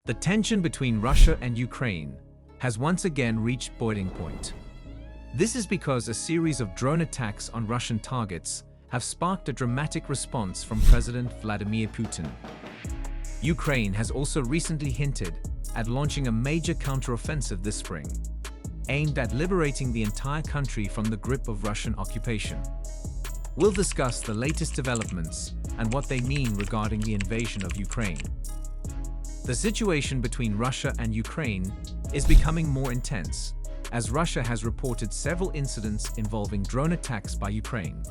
The tension between Russia and Ukraine has once again reached boiling point. This is because a series of drone attacks on Russian targets have sparked a dramatic response from President Vladimir Putin. Ukraine has also recently hinted at launching a major counteroffensive this spring, aimed at liberating the entire country from the grip of Russian occupation. We'll discuss the latest developments and what they mean regarding the invasion of Ukraine. The situation between Russia and Ukraine is becoming more intense, as Russia has reported several incidents involving drone attacks by Ukraine.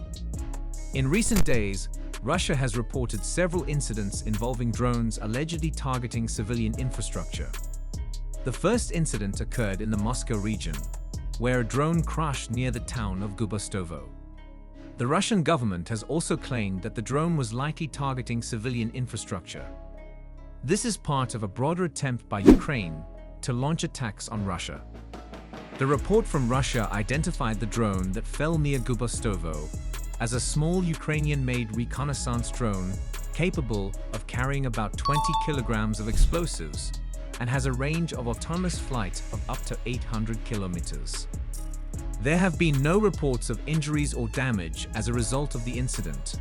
In recent days, Russia has reported several incidents involving drones allegedly targeting civilian infrastructure. The first incident occurred in the Moscow region, where a drone crashed near the town of Gubastovo. The Russian government has also claimed that the drone was likely targeting civilian infrastructure. This is part of a broader attempt by Ukraine to launch attacks on Russia. The report from Russia identified the drone that fell near Gubastovo as a small Ukrainian-made reconnaissance drone capable of carrying about 20 kilograms of explosives and has a range of autonomous flight of up to 800 kilometers. There have been no reports of injuries or damage as a result of the incident.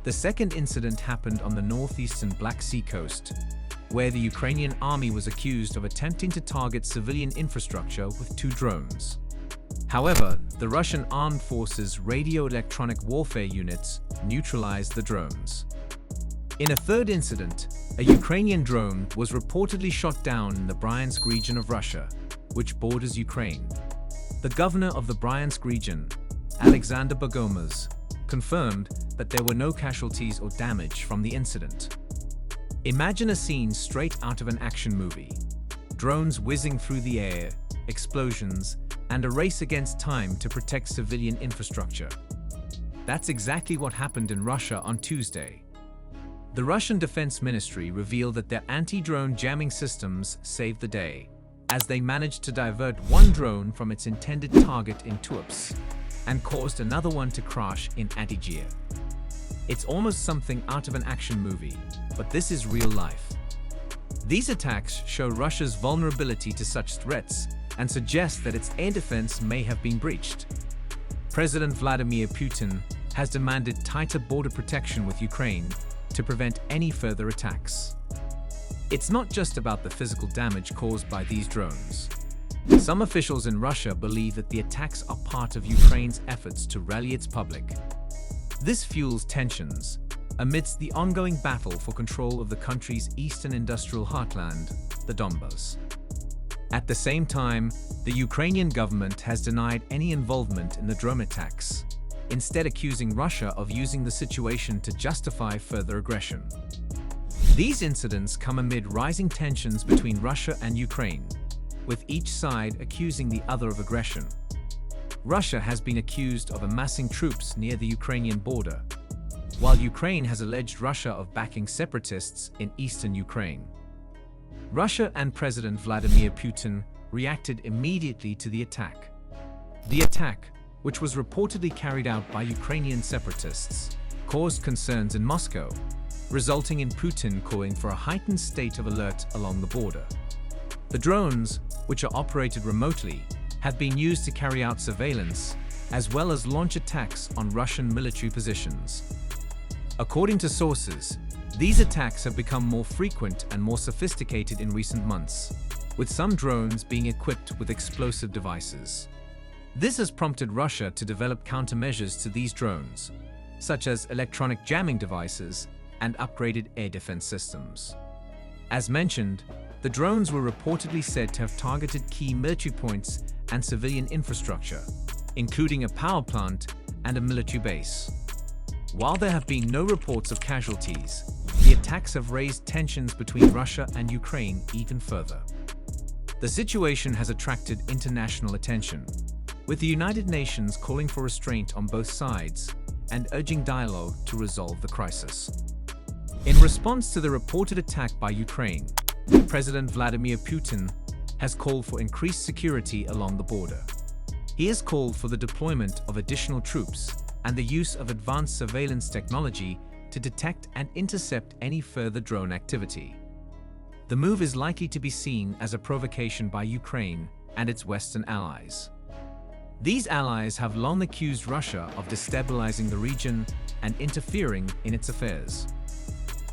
The second incident happened on the northeastern Black Sea coast, where the Ukrainian army was accused of attempting to target civilian infrastructure with 2 drones. However, the Russian armed forces' radio-electronic warfare units neutralized the drones. In a third incident, a Ukrainian drone was reportedly shot down in the Bryansk region of Russia, which borders Ukraine. The governor of the Bryansk region, Alexander Bogomaz, confirmed that there were no casualties or damage from the incident. Imagine a scene straight out of an action movie. Drones whizzing through the air, explosions, and a race against time to protect civilian infrastructure. That's exactly what happened in Russia on Tuesday. The Russian Defense Ministry revealed that their anti-drone jamming systems saved the day, as they managed to divert one drone from its intended target in Tuapse and caused another one to crash in Adigir. It's almost something out of an action movie, but this is real life. These attacks show Russia's vulnerability to such threats and suggest that its air defense may have been breached. President Vladimir Putin has demanded tighter border protection with Ukraine to prevent any further attacks. It's not just about the physical damage caused by these drones. Some officials in Russia believe that the attacks are part of Ukraine's efforts to rally its public. This fuels tensions amidst the ongoing battle for control of the country's eastern industrial heartland, the Donbas. At the same time, the Ukrainian government has denied any involvement in the drone attacks, instead accusing Russia of using the situation to justify further aggression. These incidents come amid rising tensions between Russia and Ukraine, with each side accusing the other of aggression. Russia has been accused of amassing troops near the Ukrainian border, while Ukraine has alleged Russia of backing separatists in eastern Ukraine. Russia and President Vladimir Putin reacted immediately to the attack. The attack, which was reportedly carried out by Ukrainian separatists, caused concerns in Moscow, resulting in Putin calling for a heightened state of alert along the border. The drones, which are operated remotely, have been used to carry out surveillance, as well as launch attacks on Russian military positions. According to sources, these attacks have become more frequent and more sophisticated in recent months, with some drones being equipped with explosive devices. This has prompted Russia to develop countermeasures to these drones, such as electronic jamming devices and upgraded air defense systems. As mentioned, the drones were reportedly said to have targeted key military points and civilian infrastructure, including a power plant and a military base. While there have been no reports of casualties, the attacks have raised tensions between Russia and Ukraine even further. The situation has attracted international attention, with the United Nations calling for restraint on both sides and urging dialogue to resolve the crisis. In response to the reported attack by Ukraine, President Vladimir Putin has called for increased security along the border. He has called for the deployment of additional troops and the use of advanced surveillance technology to detect and intercept any further drone activity. The move is likely to be seen as a provocation by Ukraine and its Western allies. These allies have long accused Russia of destabilizing the region and interfering in its affairs.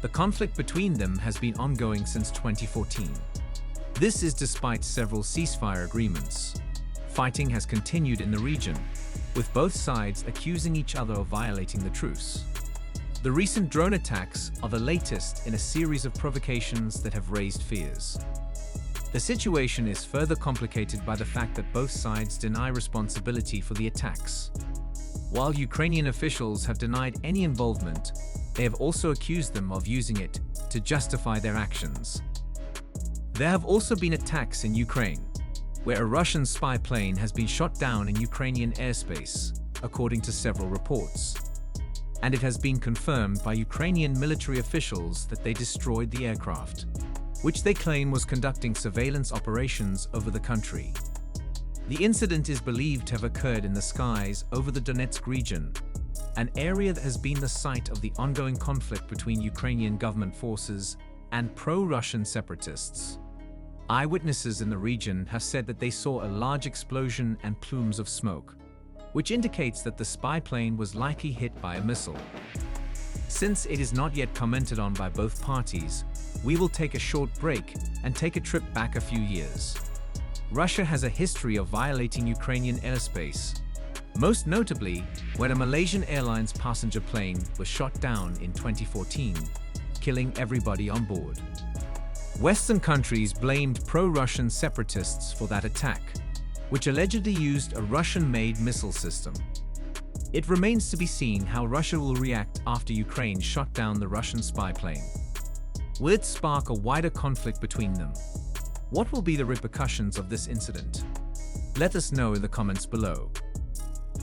The conflict between them has been ongoing since 2014. This is despite several ceasefire agreements. Fighting has continued in the region, with both sides accusing each other of violating the truce. The recent drone attacks are the latest in a series of provocations that have raised fears. The situation is further complicated by the fact that both sides deny responsibility for the attacks. While Ukrainian officials have denied any involvement, they have also accused them of using it to justify their actions. There have also been attacks in Ukraine, where a Russian spy plane has been shot down in Ukrainian airspace, according to several reports. And it has been confirmed by Ukrainian military officials that they destroyed the aircraft, which they claim was conducting surveillance operations over the country. The incident is believed to have occurred in the skies over the Donetsk region, an area that has been the site of the ongoing conflict between Ukrainian government forces and pro-Russian separatists. Eyewitnesses in the region have said that they saw a large explosion and plumes of smoke, which indicates that the spy plane was likely hit by a missile. Since it is not yet commented on by both parties, we will take a short break and take a trip back a few years. Russia has a history of violating Ukrainian airspace, most notably when a Malaysian Airlines passenger plane was shot down in 2014, killing everybody on board. Western countries blamed pro-Russian separatists for that attack, which allegedly used a Russian-made missile system. It remains to be seen how Russia will react after Ukraine shot down the Russian spy plane. Will it spark a wider conflict between them? What will be the repercussions of this incident? Let us know in the comments below.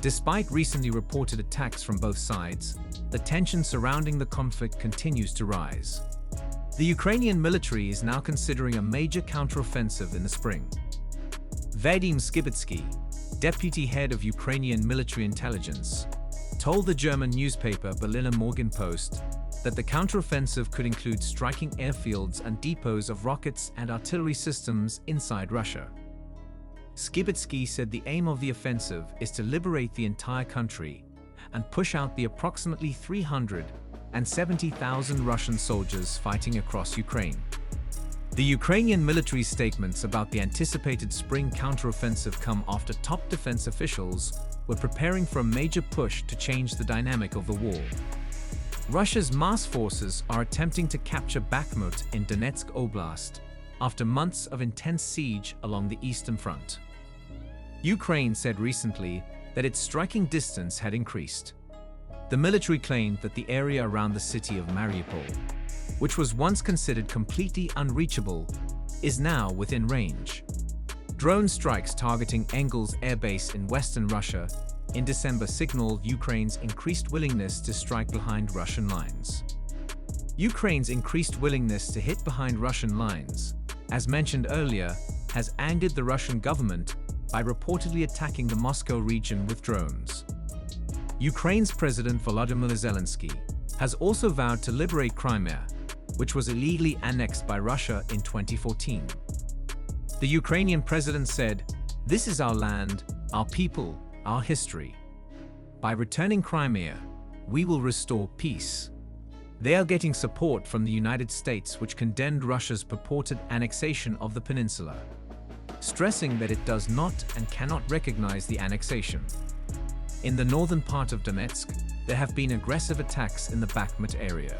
Despite recently reported attacks from both sides, the tension surrounding the conflict continues to rise. The Ukrainian military is now considering a major counteroffensive in the spring. Vadim Skibitsky, deputy head of Ukrainian military intelligence, told the German newspaper Berliner Morgenpost that the counteroffensive could include striking airfields and depots of rockets and artillery systems inside Russia. Skibitsky said the aim of the offensive is to liberate the entire country and push out the approximately 370,000 Russian soldiers fighting across Ukraine. The Ukrainian military's statements about the anticipated spring counteroffensive come after top defense officials were preparing for a major push to change the dynamic of the war. Russia's mass forces are attempting to capture Bakhmut in Donetsk Oblast after months of intense siege along the eastern front. Ukraine said recently that its striking distance had increased. The military claimed that the area around the city of Mariupol, which was once considered completely unreachable, is now within range. Drone strikes targeting Engels Air Base in western Russia in December signaled Ukraine's increased willingness to strike behind Russian lines. Ukraine's increased willingness to hit behind Russian lines, as mentioned earlier, has angered the Russian government by reportedly attacking the Moscow region with drones. Ukraine's President Volodymyr Zelensky has also vowed to liberate Crimea, which was illegally annexed by Russia in 2014. The Ukrainian president said, "This is our land, our people, our history. By returning Crimea, we will restore peace." They are getting support from the United States, which condemned Russia's purported annexation of the peninsula, stressing that it does not and cannot recognize the annexation. In the northern part of Donetsk, there have been aggressive attacks in the Bakhmut area.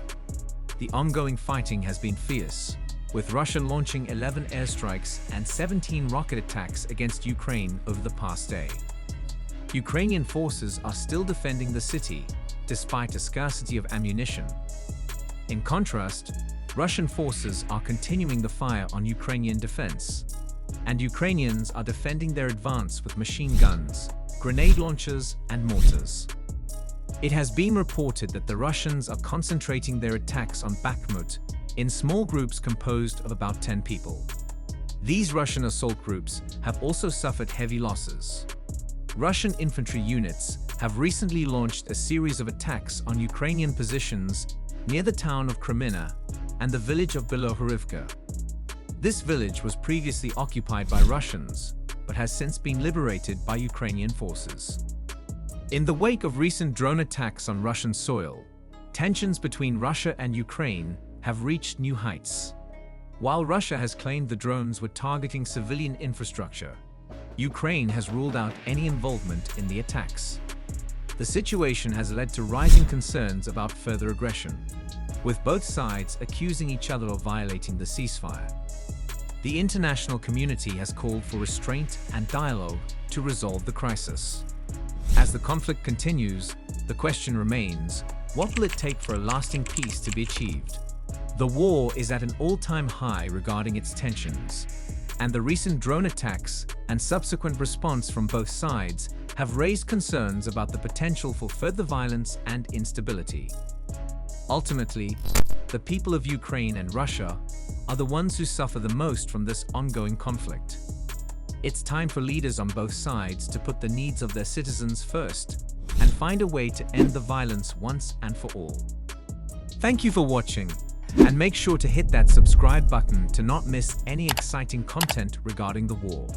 The ongoing fighting has been fierce, with Russia launching 11 airstrikes and 17 rocket attacks against Ukraine over the past day. Ukrainian forces are still defending the city, despite a scarcity of ammunition. In contrast, Russian forces are continuing the fire on Ukrainian defense, and Ukrainians are defending their advance with machine guns, grenade launchers, and mortars. It has been reported that the Russians are concentrating their attacks on Bakhmut in small groups composed of about 10 people. These Russian assault groups have also suffered heavy losses. Russian infantry units have recently launched a series of attacks on Ukrainian positions near the town of Kremlin and the village of Bilohorivka. This village was previously occupied by Russians, but has since been liberated by Ukrainian forces. In the wake of recent drone attacks on Russian soil, tensions between Russia and Ukraine have reached new heights. While Russia has claimed the drones were targeting civilian infrastructure, Ukraine has ruled out any involvement in the attacks. The situation has led to rising concerns about further aggression, with both sides accusing each other of violating the ceasefire. The international community has called for restraint and dialogue to resolve the crisis. As the conflict continues, the question remains, what will it take for a lasting peace to be achieved? The war is at an all-time high regarding its tensions, and the recent drone attacks and subsequent response from both sides have raised concerns about the potential for further violence and instability. Ultimately, the people of Ukraine and Russia are the ones who suffer the most from this ongoing conflict. It's time for leaders on both sides to put the needs of their citizens first and find a way to end the violence once and for all. Thank you for watching, and make sure to hit that subscribe button to not miss any exciting content regarding the war.